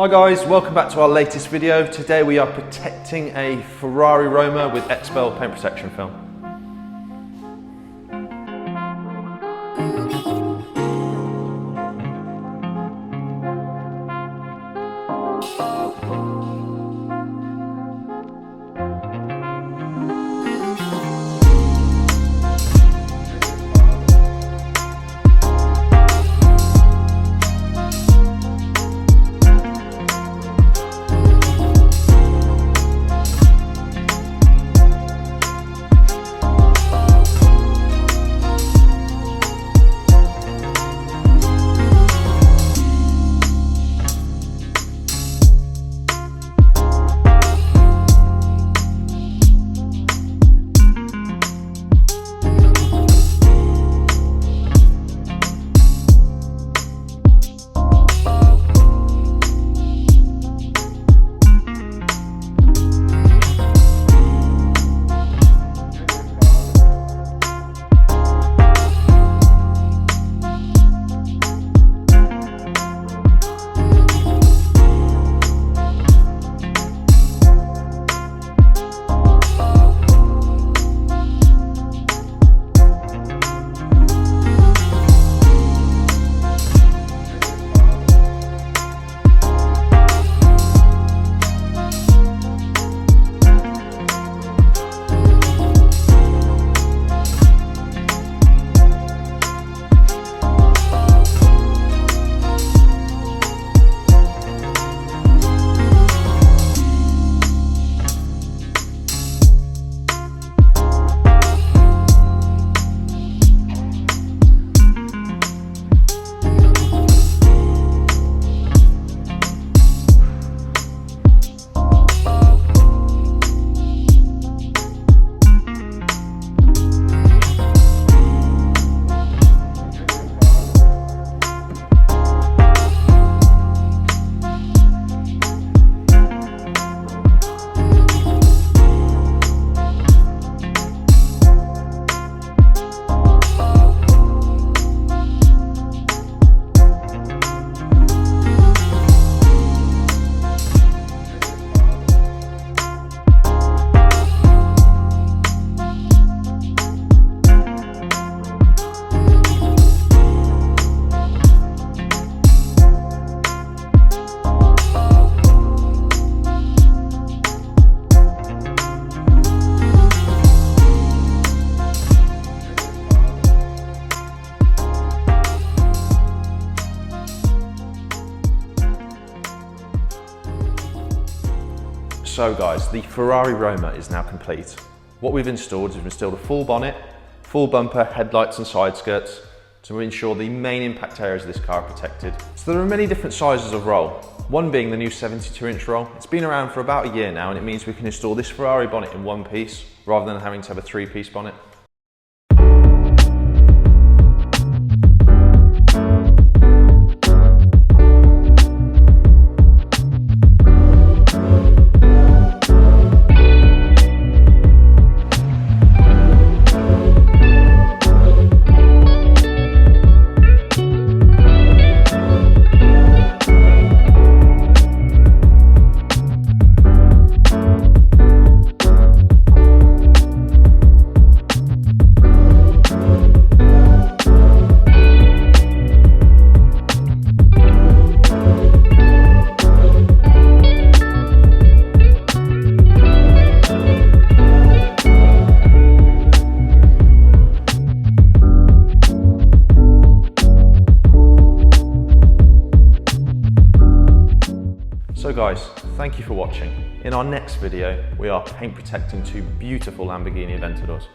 Hi guys, welcome back to our latest video. Today we are protecting a Ferrari Roma with xpel paint protection film. So guys, the Ferrari Roma is now complete. What we've installed is we've installed a full bonnet, full bumper, headlights and side skirts to ensure the main impact areas of this car are protected. So there are many different sizes of roll, one being the new 72-inch roll. It's been around for about a year now and it means we can install this Ferrari bonnet in one piece rather than having to have a three-piece bonnet. So guys, thank you for watching. In our next video, we are paint protecting two beautiful Lamborghini Aventadors.